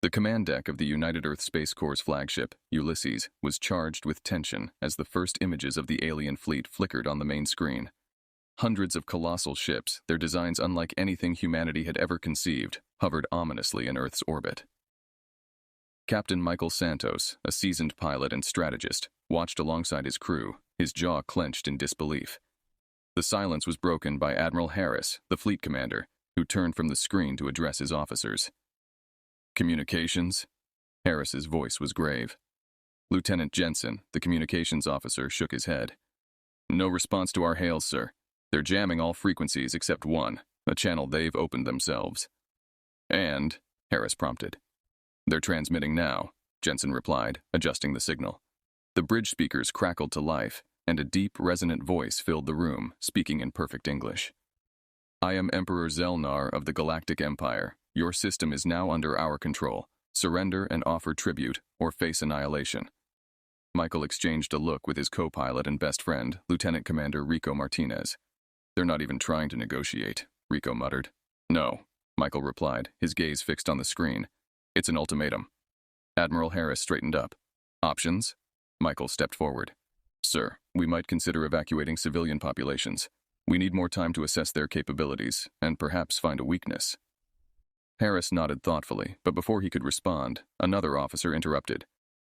The command deck of the United Earth Space Corps' flagship, Ulysses, was charged with tension as the first images of the alien fleet flickered on the main screen. Hundreds of colossal ships, their designs unlike anything humanity had ever conceived, hovered ominously in Earth's orbit. Captain Michael Santos, a seasoned pilot and strategist, watched alongside his crew, his jaw clenched in disbelief. The silence was broken by Admiral Harris, the fleet commander, who turned from the screen to address his officers. "Communications?" Harris's voice was grave. Lieutenant Jensen, the communications officer, shook his head. "No response to our hails, sir. They're jamming all frequencies except one, a channel they've opened themselves." "And?" Harris prompted. "They're transmitting now," Jensen replied, adjusting the signal. The bridge speakers crackled to life, and a deep, resonant voice filled the room, speaking in perfect English. "I am Emperor Zelnar of the Galactic Empire. Your system is now under our control. Surrender and offer tribute, or face annihilation." Michael exchanged a look with his co-pilot and best friend, Lieutenant Commander Rico Martinez. "They're not even trying to negotiate," Rico muttered. "No," Michael replied, his gaze fixed on the screen. "It's an ultimatum." Admiral Harris straightened up. "Options?" Michael stepped forward. "Sir, we might consider evacuating civilian populations. We need more time to assess their capabilities, and perhaps find a weakness." Harris nodded thoughtfully, but before he could respond, another officer interrupted.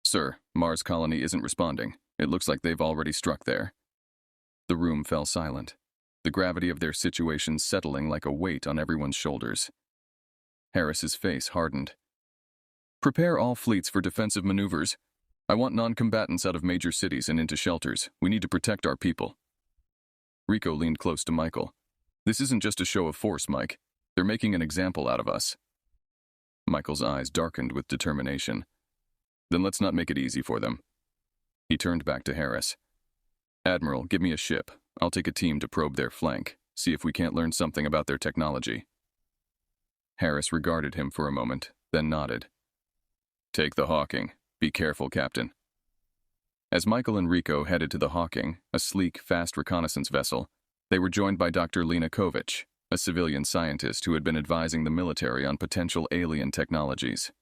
"Sir, Mars Colony isn't responding. It looks like they've already struck there." The room fell silent, the gravity of their situation settling like a weight on everyone's shoulders. Harris's face hardened. "Prepare all fleets for defensive maneuvers. I want non-combatants out of major cities and into shelters. We need to protect our people." Rico leaned close to Michael. "This isn't just a show of force, Mike. They're making an example out of us." Michael's eyes darkened with determination. "Then let's not make it easy for them." He turned back to Harris. "Admiral, give me a ship. I'll take a team to probe their flank, see if we can't learn something about their technology." Harris regarded him for a moment, then nodded. "Take the Hawking. Be careful, Captain." As Michael and Rico headed to the Hawking, a sleek, fast reconnaissance vessel, they were joined by Dr. Lena Kovic, a civilian scientist who had been advising the military on potential alien technologies.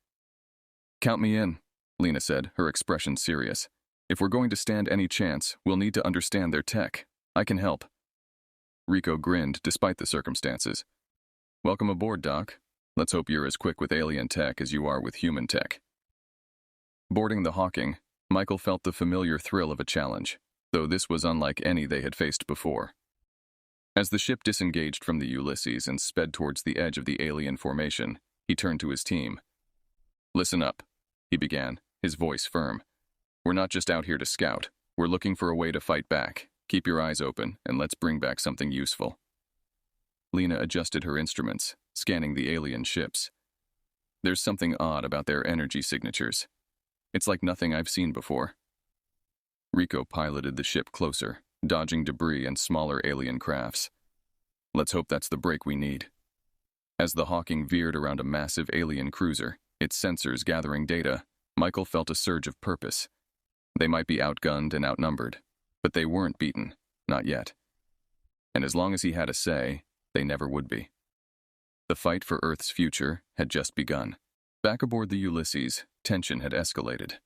"Count me in," Lena said, her expression serious. "If we're going to stand any chance, we'll need to understand their tech. I can help." Rico grinned despite the circumstances. "Welcome aboard, Doc. Let's hope you're as quick with alien tech as you are with human tech." Boarding the Hawking, Michael felt the familiar thrill of a challenge, though this was unlike any they had faced before. As the ship disengaged from the Ulysses and sped towards the edge of the alien formation, he turned to his team. "Listen up," he began, his voice firm. "We're not just out here to scout. We're looking for a way to fight back. Keep your eyes open, and let's bring back something useful." Lena adjusted her instruments, scanning the alien ships. "There's something odd about their energy signatures. It's like nothing I've seen before." Rico piloted the ship closer, dodging debris and smaller alien crafts. "Let's hope that's the break we need." As the Hawking veered around a massive alien cruiser, its sensors gathering data, Michael felt a surge of purpose. They might be outgunned and outnumbered, but they weren't beaten, not yet. And as long as he had a say, they never would be. The fight for Earth's future had just begun. Back aboard the Ulysses, tension had escalated.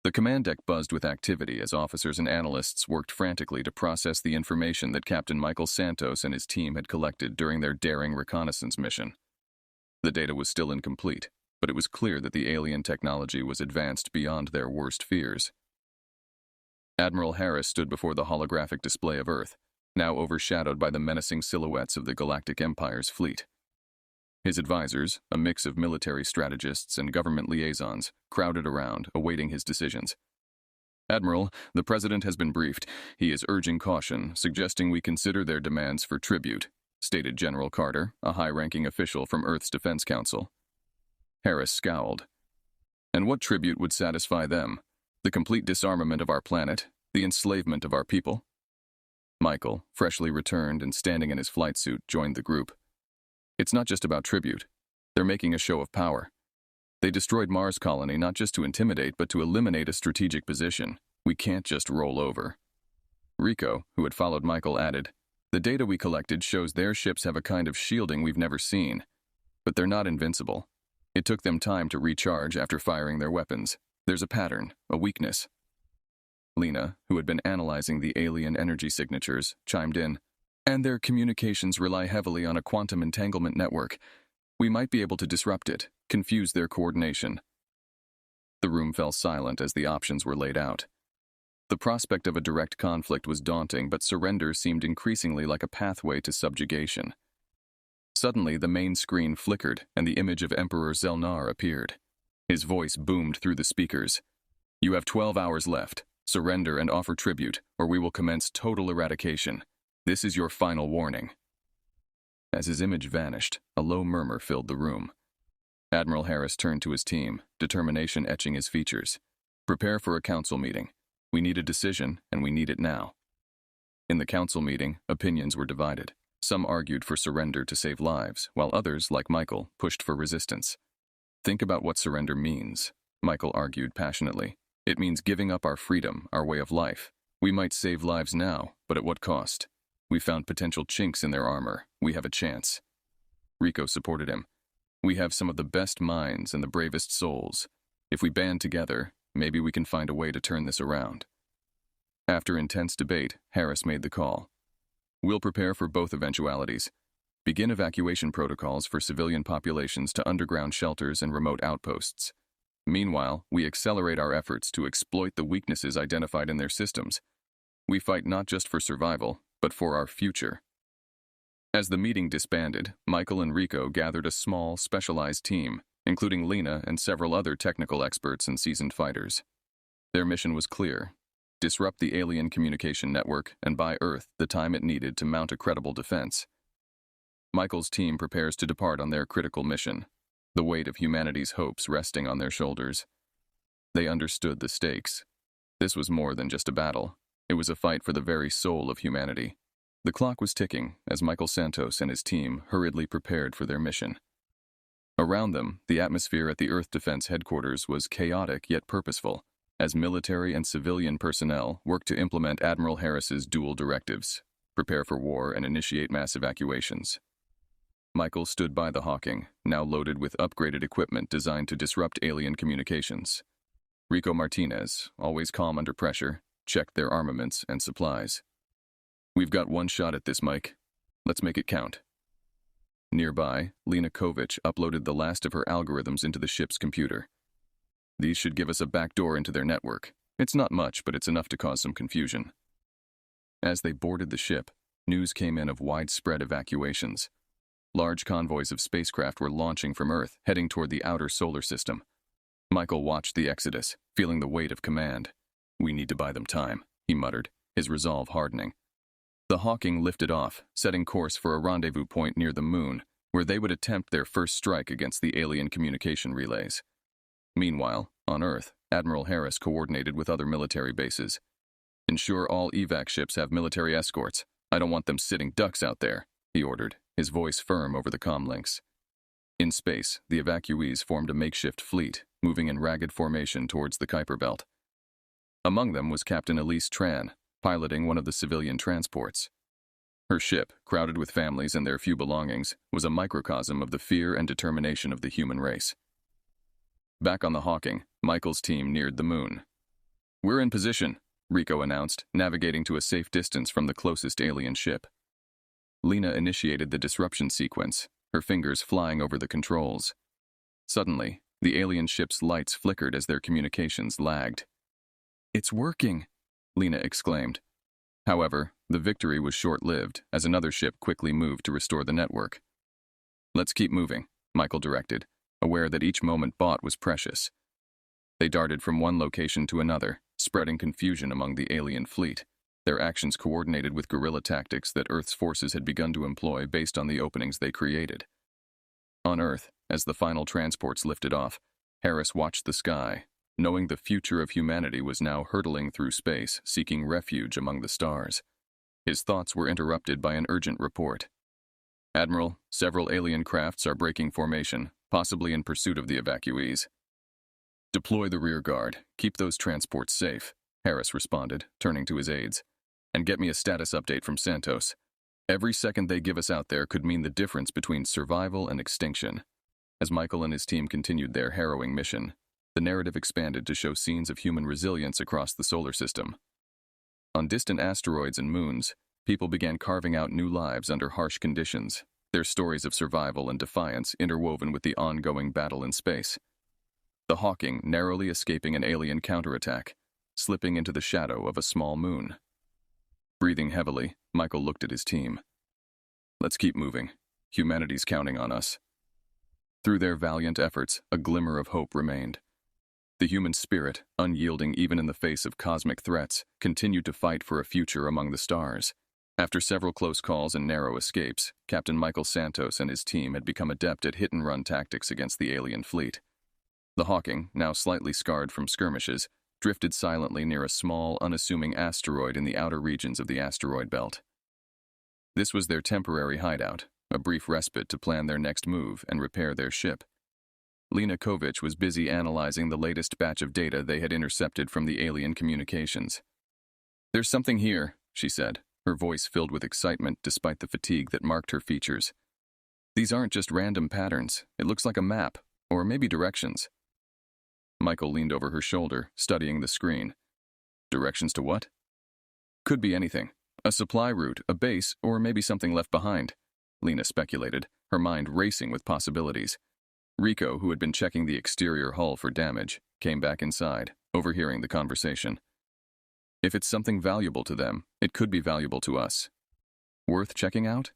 The command deck buzzed with activity as officers and analysts worked frantically to process the information that Captain Michael Santos and his team had collected during their daring reconnaissance mission. The data was still incomplete, but it was clear that the alien technology was advanced beyond their worst fears. Admiral Harris stood before the holographic display of Earth, now overshadowed by the menacing silhouettes of the Galactic Empire's fleet. His advisors, a mix of military strategists and government liaisons, crowded around, awaiting his decisions. "Admiral, the President has been briefed. He is urging caution, suggesting we consider their demands for tribute," stated General Carter, a high-ranking official from Earth's Defense Council. Harris scowled. "And what tribute would satisfy them? The complete disarmament of our planet? The enslavement of our people?" Michael, freshly returned and standing in his flight suit, joined the group. "It's not just about tribute. They're making a show of power. They destroyed Mars Colony not just to intimidate, but to eliminate a strategic position. We can't just roll over." Rico, who had followed Michael, added, "The data we collected shows their ships have a kind of shielding we've never seen. But they're not invincible. It took them time to recharge after firing their weapons. There's a pattern, a weakness. Lena, who had been analyzing the alien energy signatures, chimed in. And their communications rely heavily on a quantum entanglement network. We might be able to disrupt it, confuse their coordination. The room fell silent as the options were laid out. The prospect of a direct conflict was daunting, but surrender seemed increasingly like a pathway to subjugation. Suddenly, the main screen flickered, and the image of Emperor Zelnar appeared. His voice boomed through the speakers. You have 12 hours left. Surrender and offer tribute, or we will commence total eradication. This is your final warning. As his image vanished, a low murmur filled the room. Admiral Harris turned to his team, determination etching his features. Prepare for a council meeting. We need a decision, and we need it now. In the council meeting, opinions were divided. Some argued for surrender to save lives, while others, like Michael, pushed for resistance. Think about what surrender means, Michael argued passionately. It means giving up our freedom, our way of life. We might save lives now, but at what cost? We found potential chinks in their armor. We have a chance. Rico supported him. We have some of the best minds and the bravest souls. If we band together, maybe we can find a way to turn this around. After intense debate, Harris made the call. We'll prepare for both eventualities. Begin evacuation protocols for civilian populations to underground shelters and remote outposts. Meanwhile, we accelerate our efforts to exploit the weaknesses identified in their systems. We fight not just for survival, but for our future. As the meeting disbanded, Michael and Rico gathered a small, specialized team, including Lena and several other technical experts and seasoned fighters. Their mission was clear: disrupt the alien communication network and buy Earth the time it needed to mount a credible defense. Michael's team prepares to depart on their critical mission, the weight of humanity's hopes resting on their shoulders. They understood the stakes. This was more than just a battle. It was a fight for the very soul of humanity. The clock was ticking as Michael Santos and his team hurriedly prepared for their mission. Around them, the atmosphere at the Earth Defense Headquarters was chaotic yet purposeful, as military and civilian personnel worked to implement Admiral Harris's dual directives: prepare for war and initiate mass evacuations. Michael stood by the Hawking, now loaded with upgraded equipment designed to disrupt alien communications. Rico Martinez, always calm under pressure, checked their armaments and supplies. We've got one shot at this, Mike. Let's make it count. Nearby, Lena Kovic uploaded the last of her algorithms into the ship's computer. These should give us a backdoor into their network. It's not much, but it's enough to cause some confusion. As they boarded the ship, news came in of widespread evacuations. Large convoys of spacecraft were launching from Earth, heading toward the outer solar system. Michael watched the exodus, feeling the weight of command. We need to buy them time, he muttered, his resolve hardening. The Hawking lifted off, setting course for a rendezvous point near the moon, where they would attempt their first strike against the alien communication relays. Meanwhile, on Earth, Admiral Harris coordinated with other military bases. Ensure all evac ships have military escorts. I don't want them sitting ducks out there, he ordered, his voice firm over the comm links. In space, the evacuees formed a makeshift fleet, moving in ragged formation towards the Kuiper Belt. Among them was Captain Elise Tran, piloting one of the civilian transports. Her ship, crowded with families and their few belongings, was a microcosm of the fear and determination of the human race. Back on the Hawking, Michael's team neared the moon. We're in position, Rico announced, navigating to a safe distance from the closest alien ship. Lena initiated the disruption sequence, her fingers flying over the controls. Suddenly, the alien ship's lights flickered as their communications lagged. It's working, Lena exclaimed. However, the victory was short-lived as another ship quickly moved to restore the network. Let's keep moving, Michael directed, aware that each moment bought was precious. They darted from one location to another, spreading confusion among the alien fleet, their actions coordinated with guerrilla tactics that Earth's forces had begun to employ based on the openings they created. On Earth, as the final transports lifted off, Harris watched the sky, knowing the future of humanity was now hurtling through space, seeking refuge among the stars. His thoughts were interrupted by an urgent report. Admiral, several alien crafts are breaking formation, possibly in pursuit of the evacuees. Deploy the rear guard. Keep those transports safe, Harris responded, turning to his aides. And get me a status update from Santos. Every second they give us out there could mean the difference between survival and extinction. As Michael and his team continued their harrowing mission, the narrative expanded to show scenes of human resilience across the solar system. On distant asteroids and moons, people began carving out new lives under harsh conditions, their stories of survival and defiance interwoven with the ongoing battle in space. The Hawking narrowly escaping an alien counterattack, slipping into the shadow of a small moon. Breathing heavily, Michael looked at his team. "Let's keep moving. Humanity's counting on us." Through their valiant efforts, a glimmer of hope remained. The human spirit, unyielding even in the face of cosmic threats, continued to fight for a future among the stars. After several close calls and narrow escapes, Captain Michael Santos and his team had become adept at hit-and-run tactics against the alien fleet. The Hawking, now slightly scarred from skirmishes, drifted silently near a small, unassuming asteroid in the outer regions of the asteroid belt. This was their temporary hideout, a brief respite to plan their next move and repair their ship. Lena Kovic was busy analyzing the latest batch of data they had intercepted from the alien communications. "There's something here," she said, her voice filled with excitement despite the fatigue that marked her features. "These aren't just random patterns. It looks like a map, or maybe directions." Michael leaned over her shoulder, studying the screen. "Directions to what?" "Could be anything. A supply route, a base, or maybe something left behind," Lena speculated, her mind racing with possibilities. Rico, who had been checking the exterior hull for damage, came back inside, overhearing the conversation. "If it's something valuable to them, it could be valuable to us." "Worth checking out?"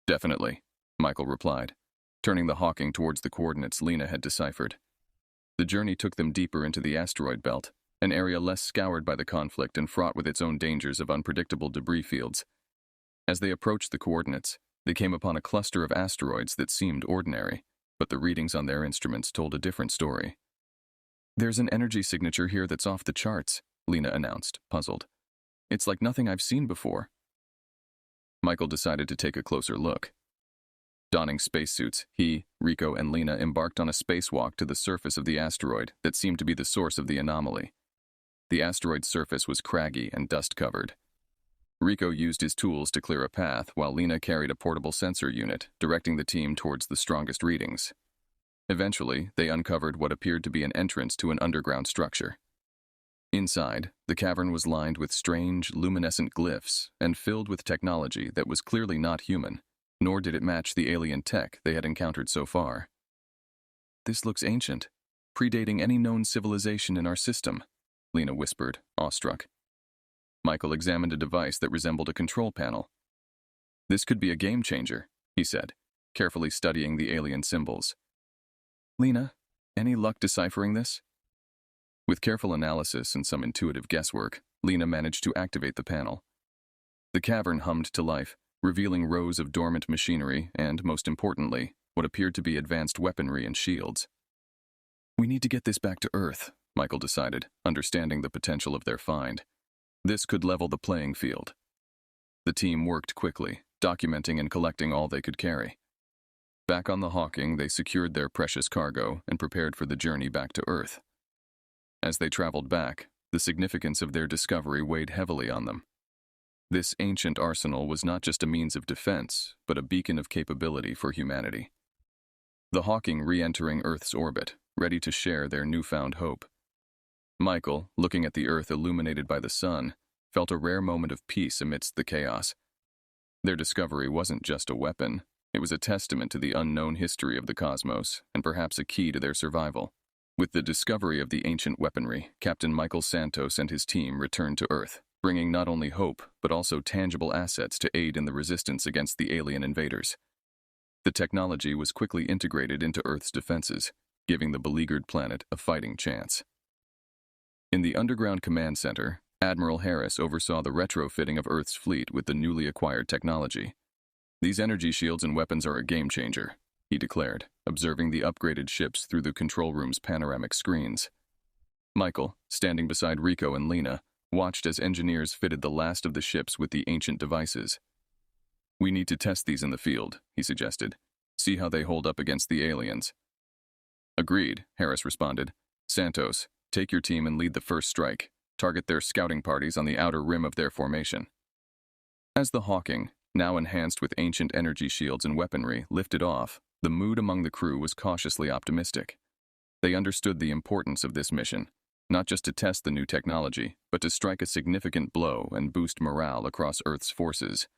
"Definitely," Michael replied, turning the Hawking towards the coordinates Lena had deciphered. The journey took them deeper into the asteroid belt, an area less scoured by the conflict and fraught with its own dangers of unpredictable debris fields. As they approached the coordinates, they came upon a cluster of asteroids that seemed ordinary, but the readings on their instruments told a different story. "There's an energy signature here that's off the charts," Lena announced, puzzled. "It's like nothing I've seen before." Michael decided to take a closer look. Donning spacesuits, he, Rico, and Lena embarked on a spacewalk to the surface of the asteroid that seemed to be the source of the anomaly. The asteroid's surface was craggy and dust-covered. Rico used his tools to clear a path, while Lena carried a portable sensor unit, directing the team towards the strongest readings. Eventually, they uncovered what appeared to be an entrance to an underground structure. Inside, the cavern was lined with strange, luminescent glyphs and filled with technology that was clearly not human, nor did it match the alien tech they had encountered so far. "This looks ancient, predating any known civilization in our system," Lena whispered, awestruck. Michael examined a device that resembled a control panel. "This could be a game changer," he said, carefully studying the alien symbols. "Lena, any luck deciphering this?" With careful analysis and some intuitive guesswork, Lena managed to activate the panel. The cavern hummed to life, revealing rows of dormant machinery and, most importantly, what appeared to be advanced weaponry and shields. "We need to get this back to Earth," Michael decided, understanding the potential of their find. This could level the playing field. The team worked quickly, documenting and collecting all they could carry. Back on the Hawking, they secured their precious cargo and prepared for the journey back to Earth. As they traveled back, the significance of their discovery weighed heavily on them. This ancient arsenal was not just a means of defense, but a beacon of capability for humanity. The Hawking re-entering Earth's orbit, ready to share their newfound hope. Michael, looking at the Earth illuminated by the sun, felt a rare moment of peace amidst the chaos. Their discovery wasn't just a weapon, it was a testament to the unknown history of the cosmos, and perhaps a key to their survival. With the discovery of the ancient weaponry, Captain Michael Santos and his team returned to Earth, bringing not only hope, but also tangible assets to aid in the resistance against the alien invaders. The technology was quickly integrated into Earth's defenses, giving the beleaguered planet a fighting chance. In the underground command center, Admiral Harris oversaw the retrofitting of Earth's fleet with the newly acquired technology. "These energy shields and weapons are a game-changer," he declared, observing the upgraded ships through the control room's panoramic screens. Michael, standing beside Rico and Lena, watched as engineers fitted the last of the ships with the ancient devices. "We need to test these in the field," he suggested. "See how they hold up against the aliens." "Agreed," Harris responded. "Santos, take your team and lead the first strike. Target their scouting parties on the outer rim of their formation." As the Hawking, now enhanced with ancient energy shields and weaponry, lifted off, The mood among the crew was cautiously optimistic. They understood the importance of this mission, not just to test the new technology, but to strike a significant blow and boost morale across Earth's forces.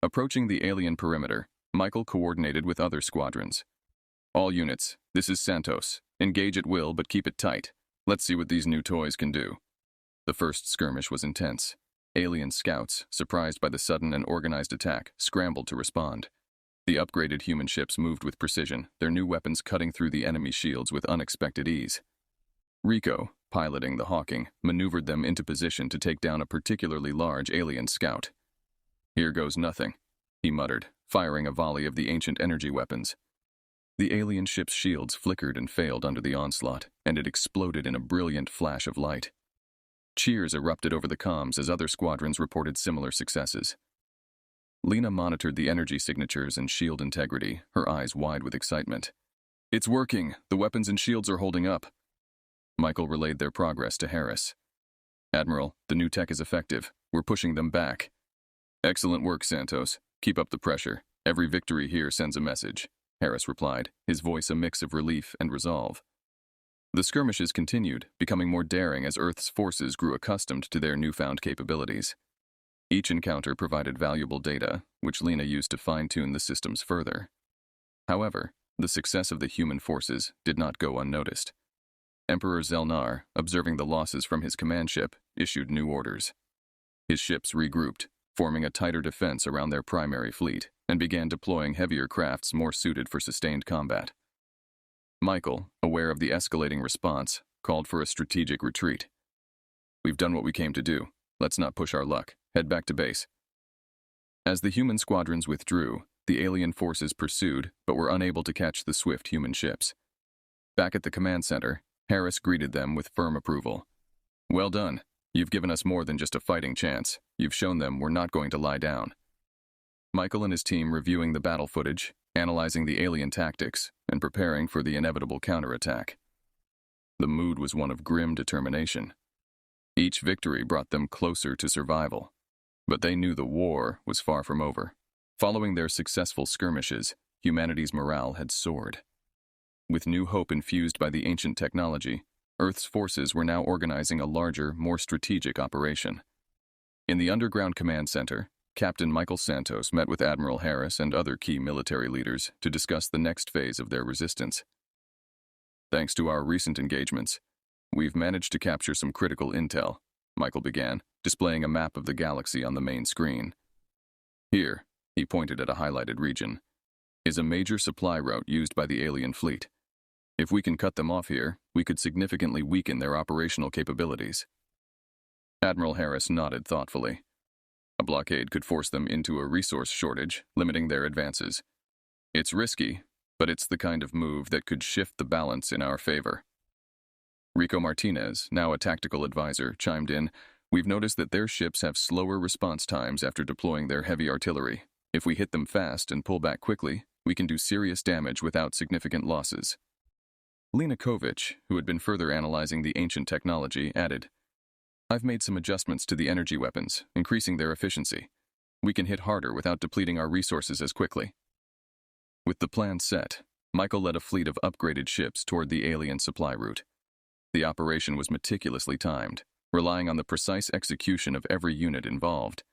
Approaching the alien perimeter, Michael coordinated with other squadrons. All units, this is Santos. Engage at will, but keep it tight. Let's see what these new toys can do. The first skirmish was intense. Alien scouts, surprised by the sudden and organized attack, scrambled to respond. The upgraded human ships moved with precision, their new weapons cutting through the enemy shields with unexpected ease. Rico, piloting the Hawking, maneuvered them into position to take down a particularly large alien scout. "Here goes nothing," he muttered, firing a volley of the ancient energy weapons. The alien ship's shields flickered and failed under the onslaught, and it exploded in a brilliant flash of light. Cheers erupted over the comms as other squadrons reported similar successes. Lena monitored the energy signatures and shield integrity, her eyes wide with excitement. "It's working. The weapons and shields are holding up." Michael relayed their progress to Harris. "Admiral, the new tech is effective. We're pushing them back." "Excellent work, Santos. Keep up the pressure. Every victory here sends a message," Harris replied, his voice a mix of relief and resolve. The skirmishes continued, becoming more daring as Earth's forces grew accustomed to their newfound capabilities. Each encounter provided valuable data, which Lena used to fine-tune the systems further. However, the success of the human forces did not go unnoticed. Emperor Zelnar, observing the losses from his command ship, issued new orders. His ships regrouped, forming a tighter defense around their primary fleet, and began deploying heavier crafts more suited for sustained combat. Michael, aware of the escalating response, called for a strategic retreat. "We've done what we came to do. Let's not push our luck. Head back to base." As the human squadrons withdrew, the alien forces pursued, but were unable to catch the swift human ships. Back at the command center, Harris greeted them with firm approval. "Well done. You've given us more than just a fighting chance. You've shown them we're not going to lie down." Michael and his team reviewing the battle footage, analyzing the alien tactics, and preparing for the inevitable counterattack. The mood was one of grim determination. Each victory brought them closer to survival. But they knew the war was far from over. Following their successful skirmishes, humanity's morale had soared. With new hope infused by the ancient technology, Earth's forces were now organizing a larger, more strategic operation. In the underground command center, Captain Michael Santos met with Admiral Harris and other key military leaders to discuss the next phase of their resistance. "Thanks to our recent engagements, we've managed to capture some critical intel," Michael began, displaying a map of the galaxy on the main screen. "Here," he pointed at a highlighted region, "is a major supply route used by the alien fleet. If we can cut them off here, we could significantly weaken their operational capabilities." Admiral Harris nodded thoughtfully. "A blockade could force them into a resource shortage, limiting their advances. It's risky, but it's the kind of move that could shift the balance in our favor." Rico Martinez, now a tactical advisor, chimed in, "We've noticed that their ships have slower response times after deploying their heavy artillery. If we hit them fast and pull back quickly, we can do serious damage without significant losses." Lena Kovic, who had been further analyzing the ancient technology, added, "I've made some adjustments to the energy weapons, increasing their efficiency. We can hit harder without depleting our resources as quickly." With the plan set, Michael led a fleet of upgraded ships toward the alien supply route. The operation was meticulously timed, relying on the precise execution of every unit involved.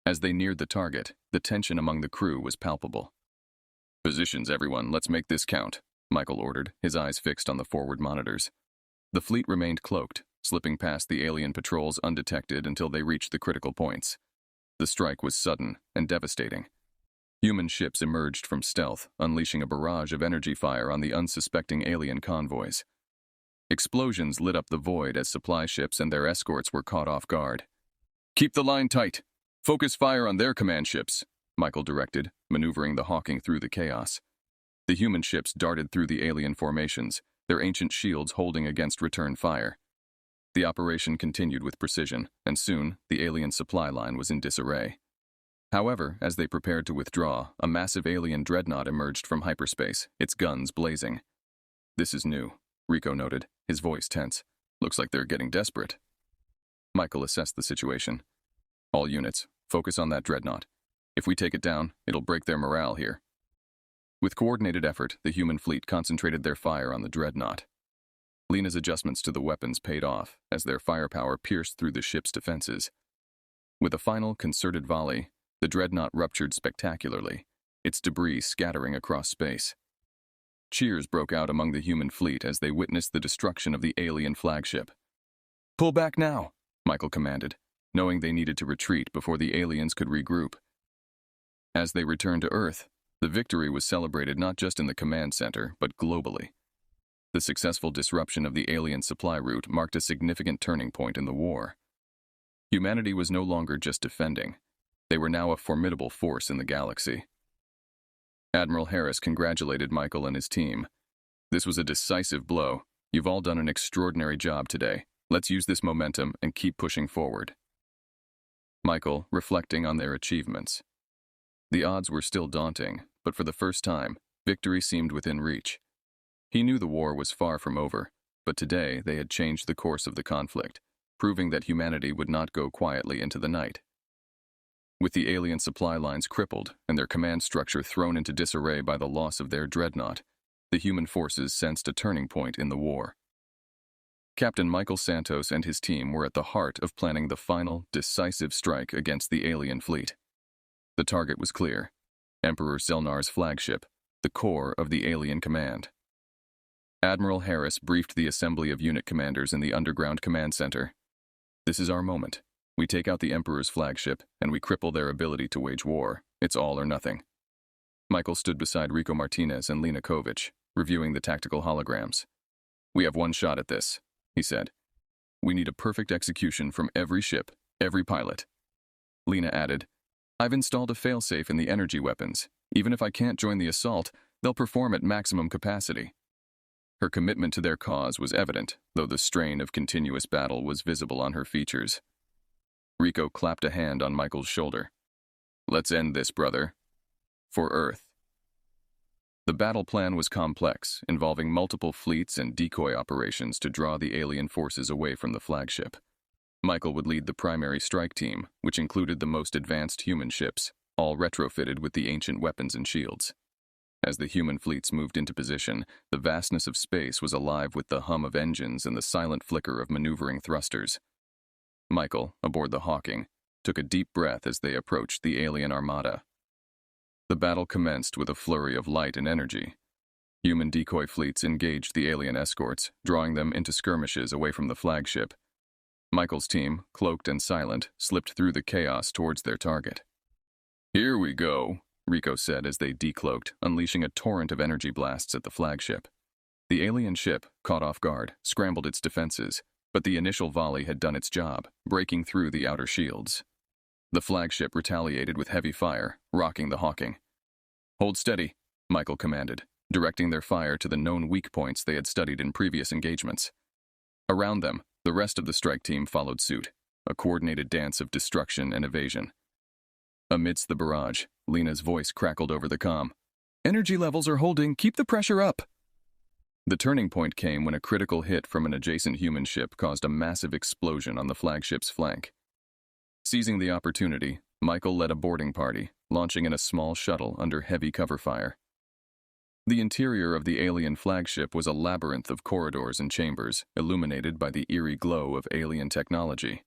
As they neared the target, the tension among the crew was palpable. "Positions, everyone, let's make this count," Michael ordered, his eyes fixed on the forward monitors. The fleet remained cloaked, slipping past the alien patrols undetected until they reached the critical points. The strike was sudden and devastating. Human ships emerged from stealth, unleashing a barrage of energy fire on the unsuspecting alien convoys. Explosions lit up the void as supply ships and their escorts were caught off guard. "Keep the line tight. Focus fire on their command ships," Michael directed, maneuvering the Hawking through the chaos. The human ships darted through the alien formations, their ancient shields holding against return fire. The operation continued with precision, and soon the alien supply line was in disarray. However, as they prepared to withdraw, a massive alien dreadnought emerged from hyperspace, its guns blazing. "This is new," Rico noted, his voice tense. "Looks like they're getting desperate." Michael assessed the situation. "All units, focus on that dreadnought. If we take it down, it'll break their morale here." With coordinated effort, the human fleet concentrated their fire on the dreadnought. Lena's adjustments to the weapons paid off as their firepower pierced through the ship's defenses. With a final, concerted volley, the dreadnought ruptured spectacularly, its debris scattering across space. Cheers broke out among the human fleet as they witnessed the destruction of the alien flagship. "Pull back now," Michael commanded, knowing they needed to retreat before the aliens could regroup. As they returned to Earth, the victory was celebrated not just in the command center, but globally. The successful disruption of the alien supply route marked a significant turning point in the war. Humanity was no longer just defending. They were now a formidable force in the galaxy. Admiral Harris congratulated Michael and his team. "This was a decisive blow. You've all done an extraordinary job today. Let's use this momentum and keep pushing forward." Michael, reflecting on their achievements. The odds were still daunting, but for the first time, victory seemed within reach. He knew the war was far from over, but today they had changed the course of the conflict, proving that humanity would not go quietly into the night. With the alien supply lines crippled and their command structure thrown into disarray by the loss of their dreadnought, the human forces sensed a turning point in the war. Captain Michael Santos and his team were at the heart of planning the final, decisive strike against the alien fleet. The target was clear: Emperor Selnar's flagship, the core of the alien command. Admiral Harris briefed the assembly of unit commanders in the underground command center. "This is our moment. We take out the Emperor's flagship, and we cripple their ability to wage war. It's all or nothing." Michael stood beside Rico Martinez and Lena Kovic, reviewing the tactical holograms. "We have one shot at this," he said. "We need a perfect execution from every ship, every pilot." Lena added, "I've installed a failsafe in the energy weapons. Even if I can't join the assault, they'll perform at maximum capacity." Her commitment to their cause was evident, though the strain of continuous battle was visible on her features. Rico clapped a hand on Michael's shoulder. "Let's end this, brother. For Earth." The battle plan was complex, involving multiple fleets and decoy operations to draw the alien forces away from the flagship. Michael would lead the primary strike team, which included the most advanced human ships, all retrofitted with the ancient weapons and shields. As the human fleets moved into position, the vastness of space was alive with the hum of engines and the silent flicker of maneuvering thrusters. Michael, aboard the Hawking, took a deep breath as they approached the alien armada. The battle commenced with a flurry of light and energy. Human decoy fleets engaged the alien escorts, drawing them into skirmishes away from the flagship. Michael's team, cloaked and silent, slipped through the chaos towards their target. "Here we go," Rico said as they decloaked, unleashing a torrent of energy blasts at the flagship. The alien ship, caught off guard, scrambled its defenses, but the initial volley had done its job, breaking through the outer shields. The flagship retaliated with heavy fire, rocking the Hawking. "Hold steady," Michael commanded, directing their fire to the known weak points they had studied in previous engagements. Around them, the rest of the strike team followed suit, a coordinated dance of destruction and evasion. Amidst the barrage, Lena's voice crackled over the comm. "Energy levels are holding. Keep the pressure up." The turning point came when a critical hit from an adjacent human ship caused a massive explosion on the flagship's flank. Seizing the opportunity, Michael led a boarding party, launching in a small shuttle under heavy cover fire. The interior of the alien flagship was a labyrinth of corridors and chambers, illuminated by the eerie glow of alien technology.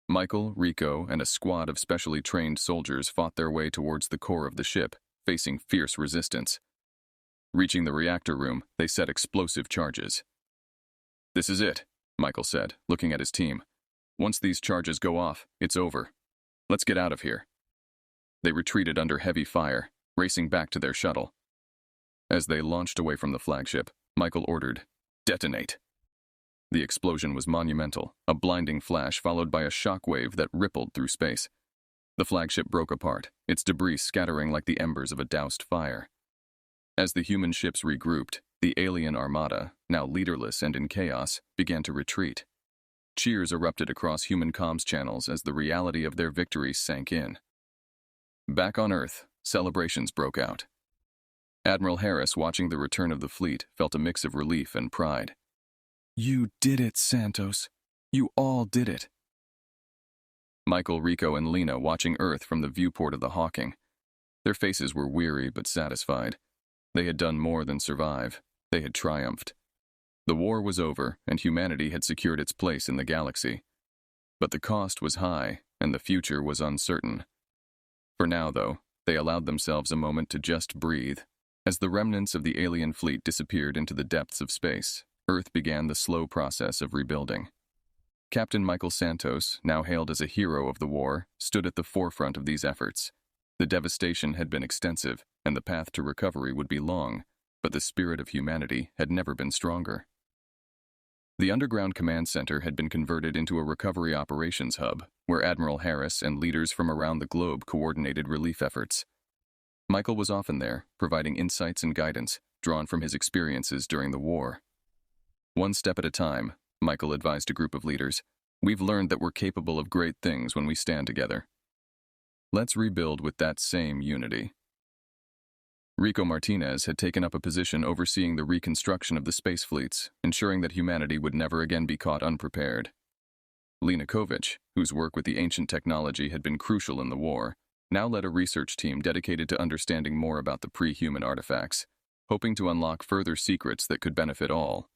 Michael, Rico, and a squad of specially trained soldiers fought their way towards the core of the ship, facing fierce resistance. Reaching the reactor room, they set explosive charges. "This is it," Michael said, looking at his team. "Once these charges go off, it's over. Let's get out of here." They retreated under heavy fire, racing back to their shuttle. As they launched away from the flagship, Michael ordered, "Detonate." The explosion was monumental, a blinding flash followed by a shockwave that rippled through space. The flagship broke apart, its debris scattering like the embers of a doused fire. As the human ships regrouped, the alien armada, now leaderless and in chaos, began to retreat. Cheers erupted across human comms channels as the reality of their victory sank in. Back on Earth, celebrations broke out. Admiral Harris, watching the return of the fleet, felt a mix of relief and pride. "You did it, Santos. You all did it." Michael, Rico, and Lena watching Earth from the viewport of the Hawking. Their faces were weary but satisfied. They had done more than survive. They had triumphed. The war was over, and humanity had secured its place in the galaxy. But the cost was high, and the future was uncertain. For now, though, they allowed themselves a moment to just breathe. As the remnants of the alien fleet disappeared into the depths of space, Earth began the slow process of rebuilding. Captain Michael Santos, now hailed as a hero of the war, stood at the forefront of these efforts. The devastation had been extensive, and the path to recovery would be long, but the spirit of humanity had never been stronger. The underground command center had been converted into a recovery operations hub, where Admiral Harris and leaders from around the globe coordinated relief efforts. Michael was often there, providing insights and guidance, drawn from his experiences during the war. One step at a time, Michael advised a group of leaders, "We've learned that we're capable of great things when we stand together. Let's rebuild with that same unity." Rico Martinez had taken up a position overseeing the reconstruction of the space fleets, ensuring that humanity would never again be caught unprepared. Lena Kovic, whose work with the ancient technology had been crucial in the war, now led a research team dedicated to understanding more about the pre-human artifacts, hoping to unlock further secrets that could benefit all.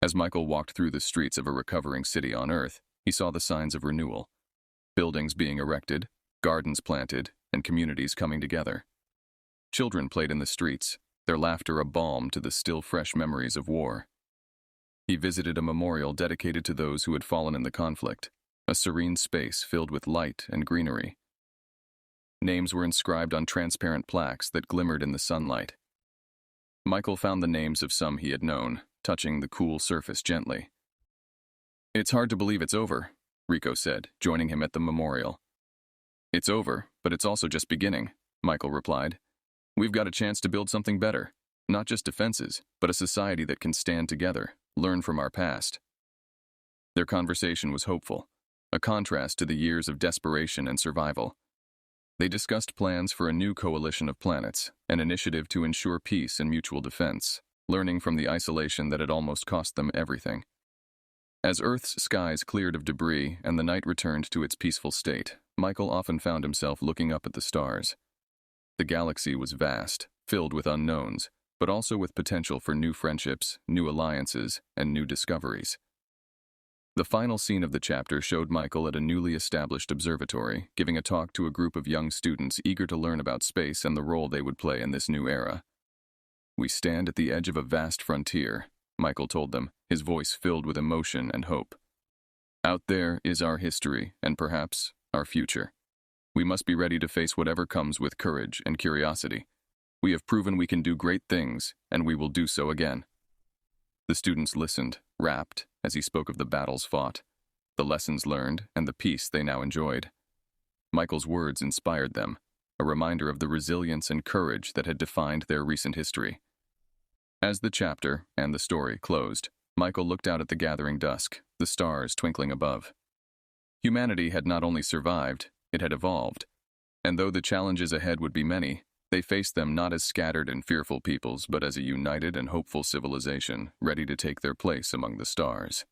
As Michael walked through the streets of a recovering city on Earth, he saw the signs of renewal. Buildings being erected, gardens planted, and communities coming together. Children played in the streets, their laughter a balm to the still fresh memories of war. He visited a memorial dedicated to those who had fallen in the conflict, a serene space filled with light and greenery. Names were inscribed on transparent plaques that glimmered in the sunlight. Michael found the names of some he had known, touching the cool surface gently. "It's hard to believe it's over," Rico said, joining him at the memorial. "It's over, but it's also just beginning," Michael replied. "We've got a chance to build something better, not just defenses, but a society that can stand together, learn from our past." Their conversation was hopeful, a contrast to the years of desperation and survival. They discussed plans for a new coalition of planets, an initiative to ensure peace and mutual defense, learning from the isolation that had almost cost them everything. As Earth's skies cleared of debris and the night returned to its peaceful state, Michael often found himself looking up at the stars. The galaxy was vast, filled with unknowns, but also with potential for new friendships, new alliances, and new discoveries. The final scene of the chapter showed Michael at a newly established observatory, giving a talk to a group of young students eager to learn about space and the role they would play in this new era. "We stand at the edge of a vast frontier," Michael told them, his voice filled with emotion and hope. "Out there is our history and perhaps our future. We must be ready to face whatever comes with courage and curiosity. We have proven we can do great things, and we will do so again." The students listened, rapt, as he spoke of the battles fought, the lessons learned, and the peace they now enjoyed. Michael's words inspired them, a reminder of the resilience and courage that had defined their recent history. As the chapter and the story closed, Michael looked out at the gathering dusk, the stars twinkling above. Humanity had not only survived, it had evolved, and though the challenges ahead would be many, they faced them not as scattered and fearful peoples, but as a united and hopeful civilization ready to take their place among the stars.